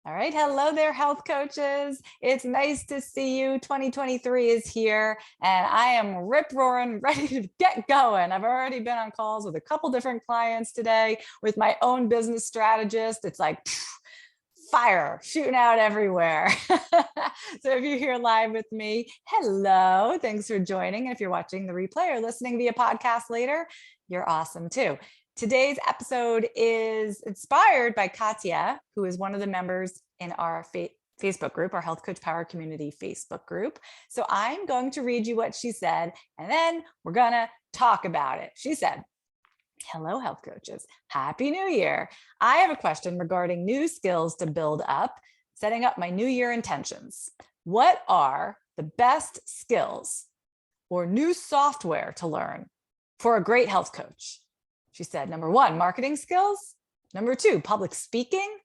All right. Hello there, health coaches. It's nice to see you. 2023 is here, and I am rip roaring, ready to get going. I've already been on calls with a couple different clients today with my own business strategist. It's like fire shooting out everywhere. So if you're here live with me, hello. Thanks for joining. And if you're watching the replay or listening via podcast later, you're awesome too. Today's episode is inspired by Katya, who is one of the members in our Facebook group, our Health Coach Power Community Facebook group. So I'm going to read you what she said, and then we're going to talk about it. She said, "Hello, health coaches. Happy New Year. I have a question regarding new skills to build up, setting up my New Year intentions. What are the best skills or new software to learn for a great health coach?" She said, number one, marketing skills. Number two, public speaking.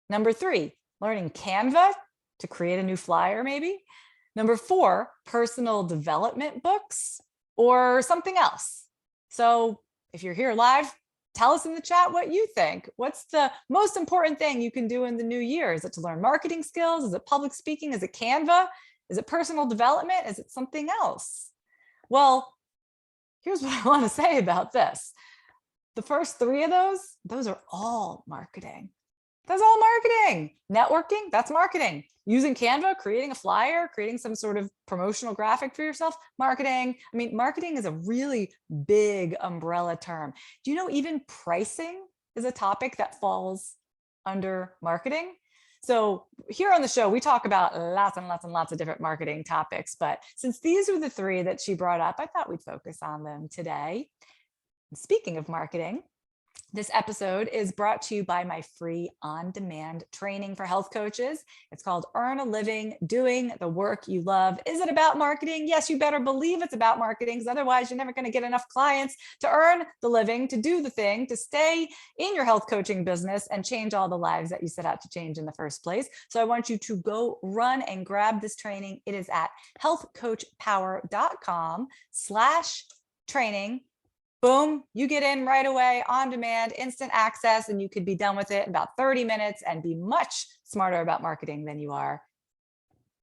Number three, learning Canva to create a new flyer, maybe. Number four, personal development books or something else. So if you're here live, tell us in the chat what you think. What's the most important thing you can do in the new year? Is it to learn marketing skills? Is it public speaking? Is it Canva? Is it personal development? Is it something else? Well, here's what I want to say about this. The first three of those are all marketing. That's all marketing. Networking, that's marketing. Using Canva, creating a flyer, creating some sort of promotional graphic for yourself, marketing. I mean, marketing is a really big umbrella term. Do you know even pricing is a topic that falls under marketing? So here on the show, we talk about lots and lots and lots of different marketing topics. But since these were the three that she brought up, I thought we'd focus on them today. Speaking of marketing, this episode is brought to you by my free on-demand training for health coaches. It's called Earn a Living Doing the Work You Love. Is it about marketing? Yes, you better believe it's about marketing, because otherwise you're never going to get enough clients to earn the living, to do the thing, to stay in your health coaching business and change all the lives that you set out to change in the first place. So I want you to go run and grab this training. It is at healthcoachpower.com/training. Boom, you get in right away, on demand, instant access, and you could be done with it in about 30 minutes and be much smarter about marketing than you are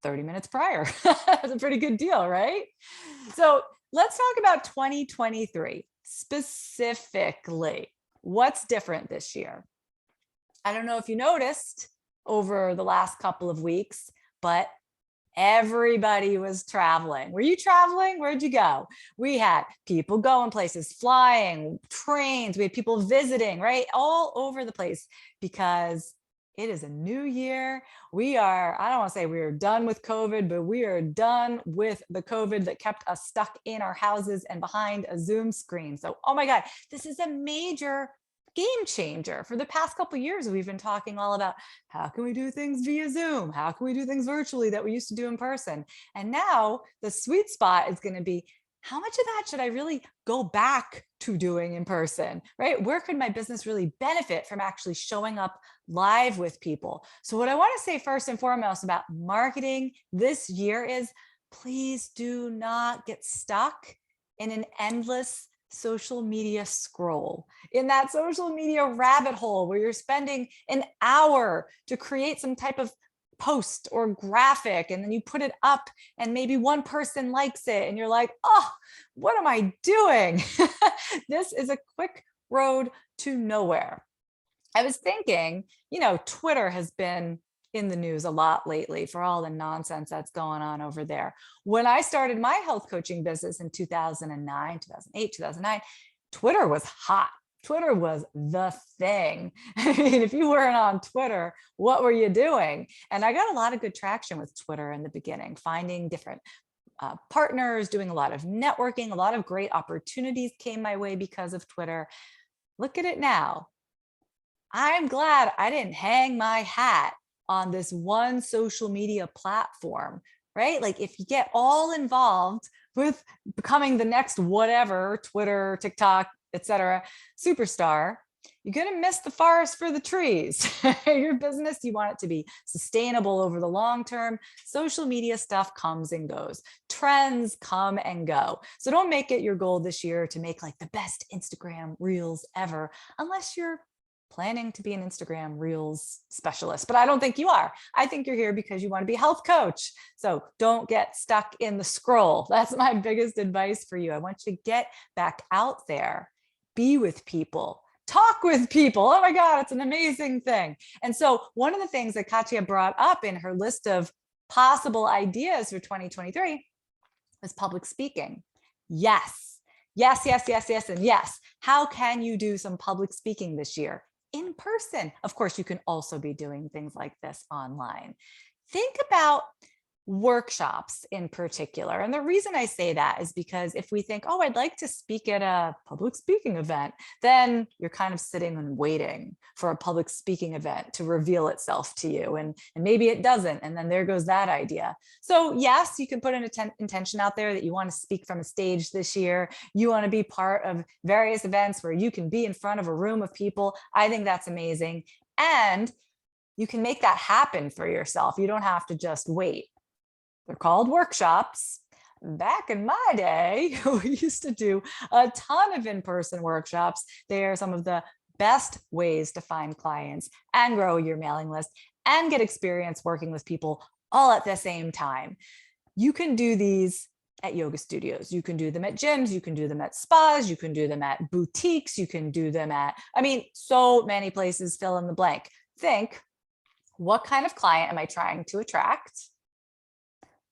30 minutes prior. That's a pretty good deal, right? So let's talk about 2023 specifically. What's different this year? I don't know if you noticed over the last couple of weeks, but everybody was traveling. Were you traveling? Where'd you go? We had people going places, flying, trains. We had people visiting, right? All over the place, because it is a new year. We are, I don't want to say we are done with COVID, but we are done with the COVID that kept us stuck in our houses and behind a Zoom screen. So, oh my God, this is a major game changer. For the past couple of years, we've been talking all about how can we do things via Zoom? How can we do things virtually that we used to do in person? And now the sweet spot is going to be, how much of that should I really go back to doing in person, right? Where could my business really benefit from actually showing up live with people? So what I want to say first and foremost about marketing this year is, please do not get stuck in an endless social media scroll, in that social media rabbit hole where you're spending an hour to create some type of post or graphic, and then you put it up and maybe one person likes it and you're like, oh, what am I doing? This is a quick road to nowhere. I was thinking, Twitter has been in the news a lot lately for all the nonsense that's going on over there. When I started my health coaching business in 2009, 2008, 2009, Twitter was hot. Twitter was the thing. I mean, if you weren't on Twitter, what were you doing? And I got a lot of good traction with Twitter in the beginning, finding different partners, doing a lot of networking, a lot of great opportunities came my way because of Twitter. Look at it now. I'm glad I didn't hang my hat on this one social media platform, right? Like if you get all involved with becoming the next whatever, Twitter, TikTok, etc., superstar, you're going to miss the forest for the trees. Your business, you want it to be sustainable over the long term. Social media stuff comes and goes. Trends come and go. So don't make it your goal this year to make like the best Instagram reels ever, unless you're planning to be an Instagram Reels specialist, but I don't think you are. I think you're here because you want to be a health coach. So don't get stuck in the scroll. That's my biggest advice for you. I want you to get back out there, be with people, talk with people. Oh my God, it's an amazing thing. And so one of the things that Katya brought up in her list of possible ideas for 2023 was public speaking. Yes, yes, yes, yes, yes, and yes. How can you do some public speaking this year? In person. Of course, you can also be doing things like this online. Think about workshops in particular. And the reason I say that is because if we think, oh, I'd like to speak at a public speaking event, then you're kind of sitting and waiting for a public speaking event to reveal itself to you. And maybe it doesn't. And then there goes that idea. So yes, you can put an intention out there that you want to speak from a stage this year. You want to be part of various events where you can be in front of a room of people. I think that's amazing. And you can make that happen for yourself. You don't have to just wait. They're called workshops. Back in my day, we used to do a ton of in-person workshops. They are some of the best ways to find clients and grow your mailing list and get experience working with people all at the same time. You can do these at yoga studios. You can do them at gyms. You can do them at spas. You can do them at boutiques. You can do them at, so many places, fill in the blank. Think, what kind of client am I trying to attract?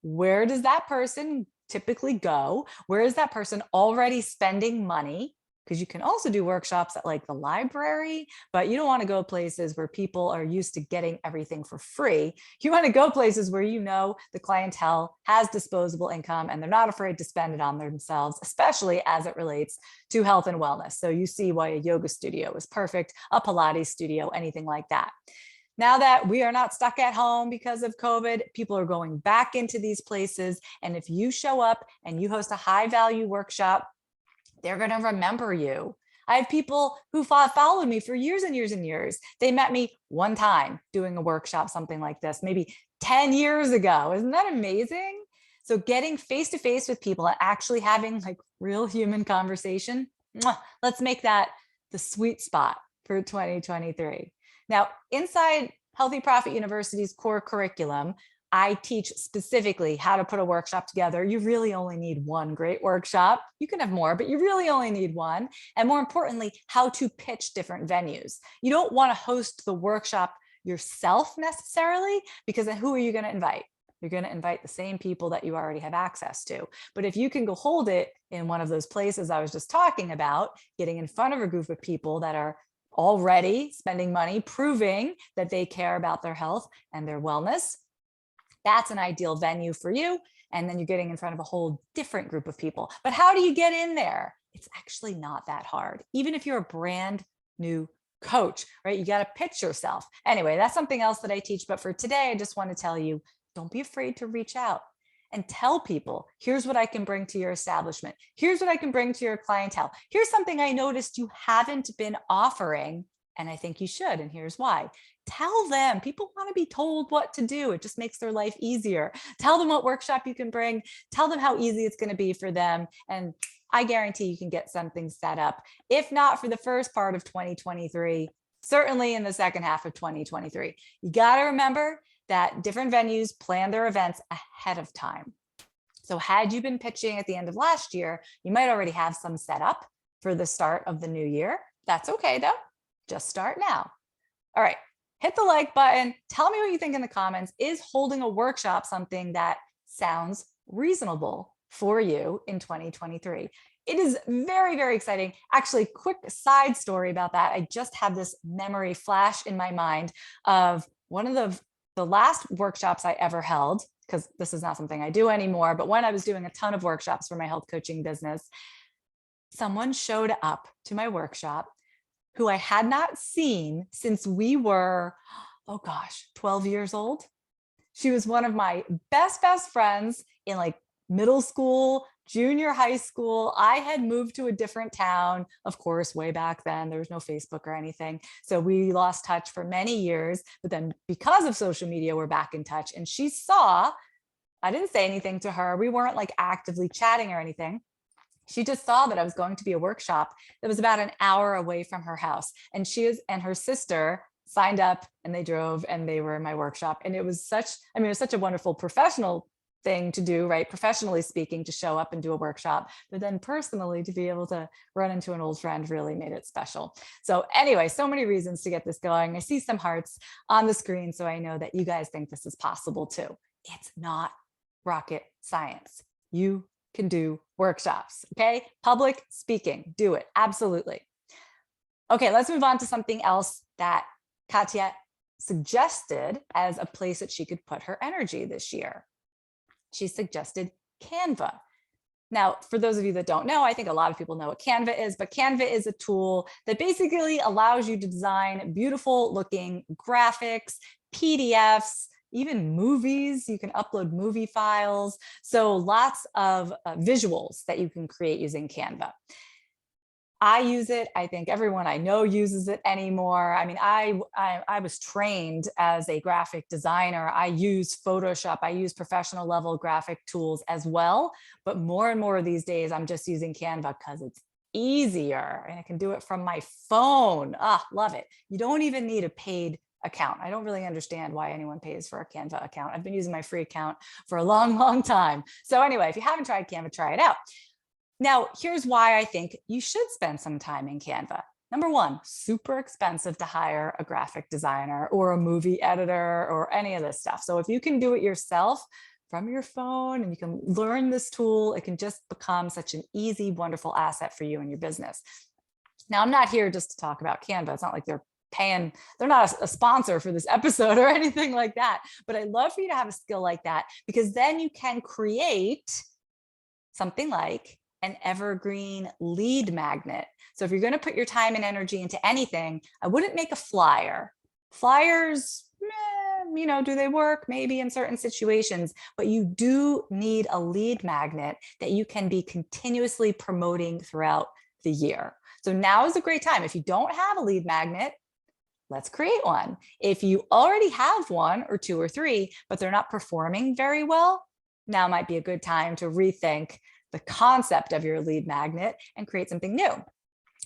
Where does that person typically go? Where is that person already spending money? Because you can also do workshops at like the library, but you don't want to go places where people are used to getting everything for free. You want to go places where you know the clientele has disposable income and they're not afraid to spend it on themselves, especially as it relates to health and wellness. So you see why a yoga studio is perfect, a Pilates studio, anything like that. Now that we are not stuck at home because of COVID, people are going back into these places. And if you show up and you host a high value workshop, they're going to remember you. I have people who followed me for years and years and years. They met me one time doing a workshop, something like this, maybe 10 years ago. Isn't that amazing? So getting face-to-face with people and actually having like real human conversation, let's make that the sweet spot for 2023. Now, inside Healthy Profit University's core curriculum, I teach specifically how to put a workshop together. You really only need one great workshop. You can have more, but you really only need one. And more importantly, how to pitch different venues. You don't want to host the workshop yourself necessarily, because then who are you going to invite? You're going to invite the same people that you already have access to. But if you can go hold it in one of those places I was just talking about, getting in front of a group of people that are already spending money, proving that they care about their health and their wellness, that's an ideal venue for you. And then you're getting in front of a whole different group of people. But how do you get in there? It's actually not that hard. Even if you're a brand new coach, right? You got to pitch yourself. Anyway, that's something else that I teach. But for today, I just want to tell you, don't be afraid to reach out and tell people, here's what I can bring to your establishment. Here's what I can bring to your clientele. Here's something I noticed you haven't been offering, and I think you should, and here's why. Tell them. People want to be told what to do. It just makes their life easier. Tell them what workshop you can bring. Tell them how easy it's going to be for them. And I guarantee you can get something set up. If not for the first part of 2023, certainly in the second half of 2023. You got to remember that different venues plan their events ahead of time. So had you been pitching at the end of last year, you might already have some set up for the start of the new year. That's okay though. Just start now. All right. Hit the like button. Tell me what you think in the comments. Is holding a workshop something that sounds reasonable for you in 2023? It is very, very exciting. Actually, quick side story about that. I just had this memory flash in my mind of one of the last workshops I ever held, because this is not something I do anymore, but when I was doing a ton of workshops for my health coaching business, someone showed up to my workshop who I had not seen since we were, 12 years old. She was one of my best friends in like middle school, junior high school. I had moved to a different town. Of course, way back then, there was no Facebook or anything. So we lost touch for many years, but then because of social media, we're back in touch. And she saw, I didn't say anything to her. We weren't like actively chatting or anything. She just saw that I was going to be a workshop that was about an hour away from her house. And and her sister signed up and they drove and they were in my workshop. And it was it was such a wonderful professional thing to do, right? Professionally speaking, to show up and do a workshop, but then personally to be able to run into an old friend really made it special. So anyway, so many reasons to get this going. I see some hearts on the screen, so I know that you guys think this is possible too. It's not rocket science. You can do workshops, okay? Public speaking, do it, absolutely. Okay, let's move on to something else that Katya suggested as a place that she could put her energy this year. She suggested Canva. Now, for those of you that don't know, I think a lot of people know what Canva is, but Canva is a tool that basically allows you to design beautiful looking graphics, PDFs, even movies. You can upload movie files. So lots of visuals that you can create using Canva. I use it. I think everyone I know uses it anymore. I mean, I was trained as a graphic designer. I use Photoshop. I use professional level graphic tools as well. But more and more these days, I'm just using Canva because it's easier and I can do it from my phone. Ah, love it. You don't even need a paid account. I don't really understand why anyone pays for a Canva account. I've been using my free account for a long, long time. So anyway, if you haven't tried Canva, try it out. Now, here's why I think you should spend some time in Canva. Number one, super expensive to hire a graphic designer or a movie editor or any of this stuff. So if you can do it yourself from your phone and you can learn this tool, it can just become such an easy, wonderful asset for you and your business. Now, I'm not here just to talk about Canva. It's not like they're not a sponsor for this episode or anything like that. But I'd love for you to have a skill like that, because then you can create something like an evergreen lead magnet. So if you're going to put your time and energy into anything, I wouldn't make a flyer. Flyers, do they work? Maybe in certain situations, but you do need a lead magnet that you can be continuously promoting throughout the year. So now is a great time. If you don't have a lead magnet, let's create one. If you already have one or two or three, but they're not performing very well, now might be a good time to rethink the concept of your lead magnet and create something new.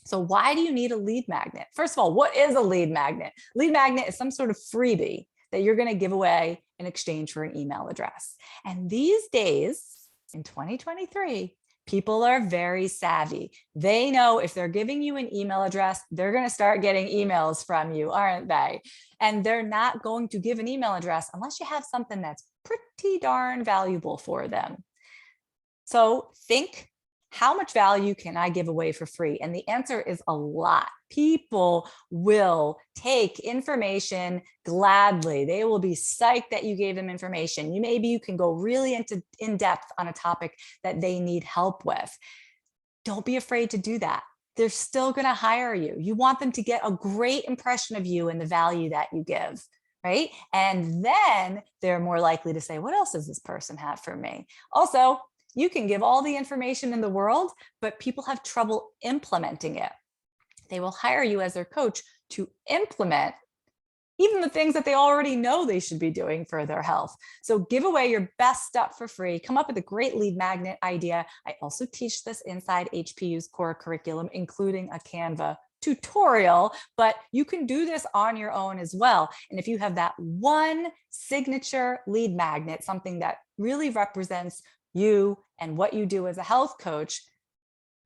So why do you need a lead magnet? First of all, what is a lead magnet? Lead magnet is some sort of freebie that you're going to give away in exchange for an email address. And these days in 2023, people are very savvy. They know if they're giving you an email address, they're going to start getting emails from you, aren't they? And they're not going to give an email address unless you have something that's pretty darn valuable for them. So think, how much value can I give away for free? And the answer is a lot. People will take information gladly. They will be psyched that you gave them information. Maybe you can go really in depth on a topic that they need help with. Don't be afraid to do that. They're still going to hire you. You want them to get a great impression of you and the value that you give, right? And then they're more likely to say, what else does this person have for me? Also, you can give all the information in the world, but people have trouble implementing it. They will hire you as their coach to implement even the things that they already know they should be doing for their health. So give away your best stuff for free. Come up with a great lead magnet idea. I also teach this inside HPU's core curriculum, including a Canva tutorial, but you can do this on your own as well. And if you have that one signature lead magnet, something that really represents you and what you do as a health coach,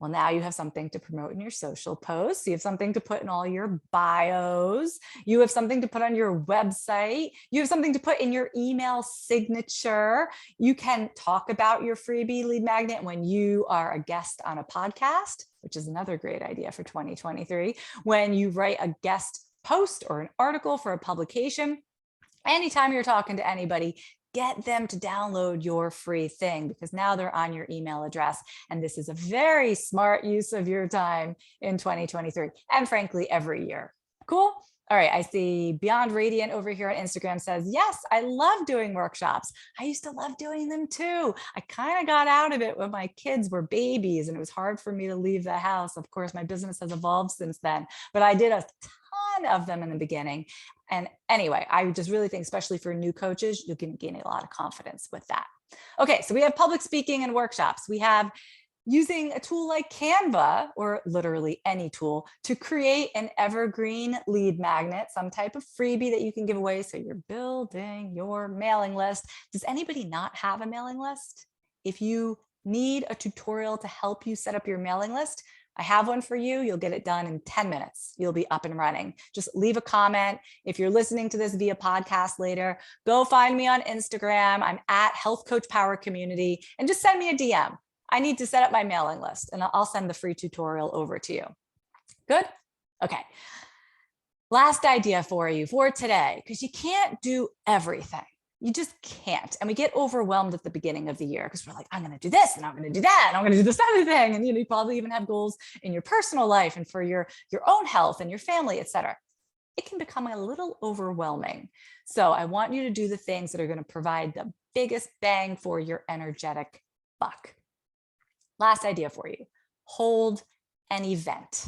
well, now you have something to promote in your social posts. You have something to put in all your bios. You have something to put on your website. You have something to put in your email signature. You can talk about your freebie lead magnet when you are a guest on a podcast, which is another great idea for 2023. When you write a guest post or an article for a publication, anytime you're talking to anybody, get them to download your free thing, because now they're on your email address. And this is a very smart use of your time in 2023. And frankly, every year. Cool. All right. I see Beyond Radiant over here on Instagram says, yes, I love doing workshops. I used to love doing them too. I kind of got out of it when my kids were babies and it was hard for me to leave the house. Of course, my business has evolved since then, but I did a ton of them in the beginning. And anyway, I just really think, especially for new coaches, you can gain a lot of confidence with that. Okay, so we have public speaking and workshops. We have using a tool like Canva, or literally any tool, to create an evergreen lead magnet, some type of freebie that you can give away. So you're building your mailing list. Does anybody not have a mailing list? If you need a tutorial to help you set up your mailing list, I have one for you. You'll get it done in 10 minutes. You'll be up and running. Just leave a comment. If you're listening to this via podcast later, go find me on Instagram. I'm at Health Coach Power Community, and just send me a DM. I need to set up my mailing list, and I'll send the free tutorial over to you. Good? Okay. Last idea for you for today, because you can't do everything. You just can't. And we get overwhelmed at the beginning of the year because we're like, I'm going to do this and I'm going to do that and I'm going to do this other thing. And you probably even have goals in your personal life and for your own health and your family, et cetera. It can become a little overwhelming. So I want you to do the things that are going to provide the biggest bang for your energetic buck. Last idea for you: hold an event.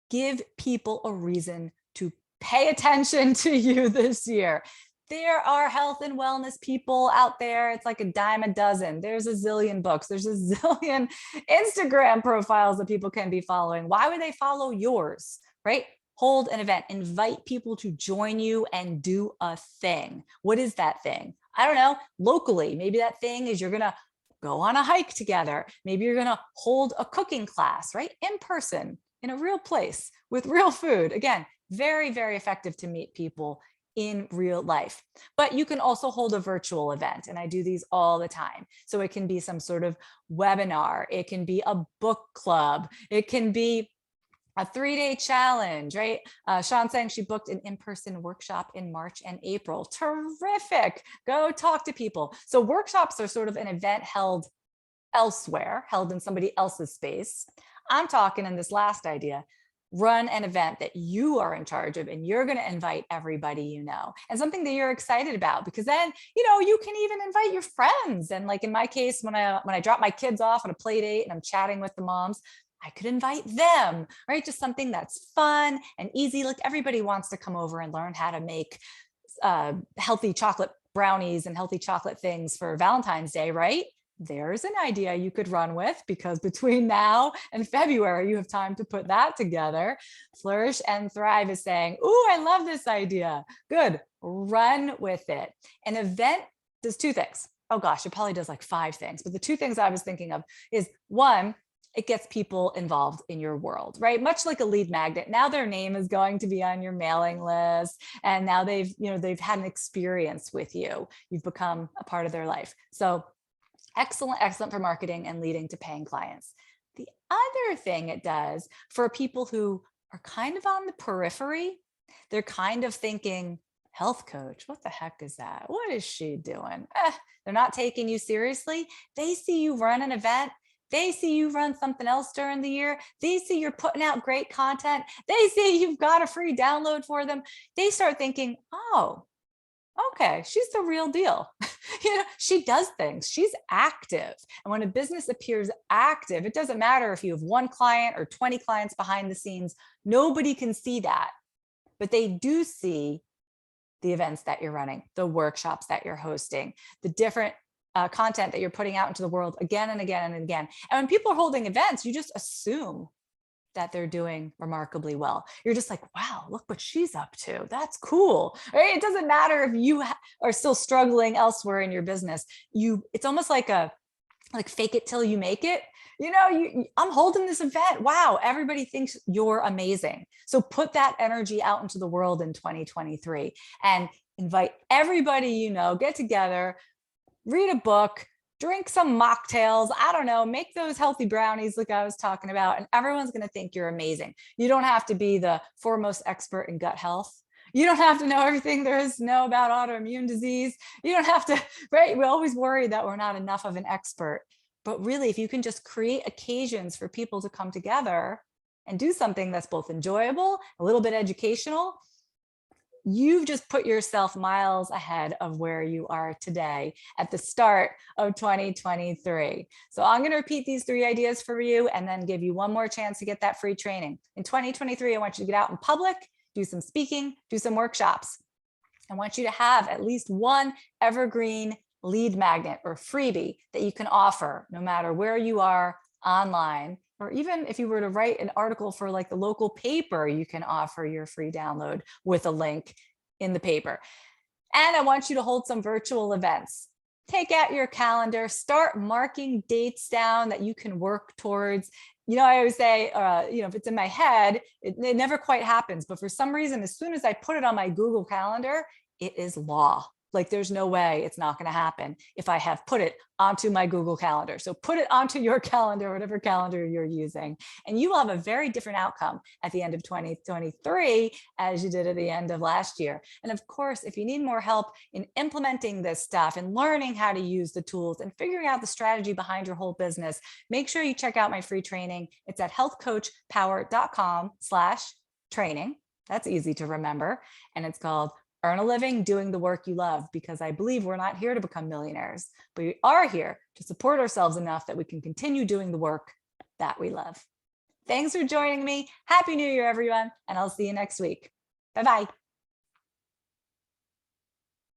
Give people a reason to pay attention to you this year. There are health and wellness people out there. It's like a dime a dozen. There's a zillion books. There's a zillion Instagram profiles that people can be following. Why would they follow yours, right? Hold an event. Invite people to join you and do a thing. What is that thing? I don't know. Locally, maybe that thing is you're going to go on a hike together. Maybe you're going to hold a cooking class, right? In person, in a real place with real food. Again, very, very effective to meet people in real life. But you can also hold a virtual event, and I do these all the time. So it can be some sort of webinar, it can be a book club, it can be a 3-day challenge, right? Sean saying she booked an in-person workshop in March and April. Terrific. Go talk to people. So workshops are sort of an event held elsewhere, held in somebody else's space. I'm talking in this last idea, run an event that you are in charge of, and you're going to invite everybody you know, and something that you're excited about, because then, you can even invite your friends. And like in my case, when I drop my kids off on a play date and I'm chatting with the moms, I could invite them, right? Just something that's fun and easy. Like everybody wants to come over and learn how to make healthy chocolate brownies and healthy chocolate things for Valentine's Day, right? There's an idea you could run with, because between now and February, you have time to put that together. Flourish and Thrive is saying, ooh, I love this idea. Good. Run with it. An event does 2 things. Oh gosh, it probably does like 5 things. But the 2 things I was thinking of is, 1, it gets people involved in your world, right? Much like a lead magnet. Now their name is going to be on your mailing list. And now they've had an experience with you. You've become a part of their life. So excellent, excellent for marketing and leading to paying clients. The other thing it does for people who are kind of on the periphery, they're kind of thinking, health coach, what the heck is that? What is she doing? They're not taking you seriously. They see you run an event. They see you run something else during the year. They see you're putting out great content. They see you've got a free download for them. They start thinking, oh, okay, she's the real deal. She does things. She's active. And when a business appears active, it doesn't matter if you have 1 client or 20 clients behind the scenes. Nobody can see that, but they do see the events that you're running, the workshops that you're hosting, the different content that you're putting out into the world again and again and again. And when people are holding events, you just assume that they're doing remarkably well. You're just like, wow, look what she's up to. That's cool. Right? It doesn't matter if you are still struggling elsewhere in your business. It's almost like fake it till you make it. I'm holding this event. Wow, everybody thinks you're amazing. So put that energy out into the world in 2023 and invite everybody get together, read a book, drink some mocktails, I don't know, make those healthy brownies like I was talking about, and everyone's going to think you're amazing. You don't have to be the foremost expert in gut health. You don't have to know everything there is to know about autoimmune disease. You don't have to, right? We always worry that we're not enough of an expert. But really, if you can just create occasions for people to come together and do something that's both enjoyable, a little bit educational, you've just put yourself miles ahead of where you are today at the start of 2023. So I'm going to repeat these 3 ideas for you and then give you one more chance to get that free training. In 2023, I want you to get out in public, do some speaking, do some workshops. I want you to have at least 1 evergreen lead magnet or freebie that you can offer no matter where you are online, or even if you were to write an article for like the local paper, you can offer your free download with a link in the paper. And I want you to hold some virtual events. Take out your calendar, start marking dates down that you can work towards. You know, I always say, if it's in my head, it never quite happens. But for some reason, as soon as I put it on my Google Calendar, it is law. Like there's no way it's not going to happen if I have put it onto my Google Calendar. So put it onto your calendar, whatever calendar you're using, and you will have a very different outcome at the end of 2023 as you did at the end of last year. And of course, if you need more help in implementing this stuff and learning how to use the tools and figuring out the strategy behind your whole business, make sure you check out my free training. It's at healthcoachpower.com/training. That's easy to remember. And it's called Earn a Living Doing the Work You Love, because I believe we're not here to become millionaires, but we are here to support ourselves enough that we can continue doing the work that we love. Thanks for joining me. Happy New Year, everyone, and I'll see you next week. Bye-bye.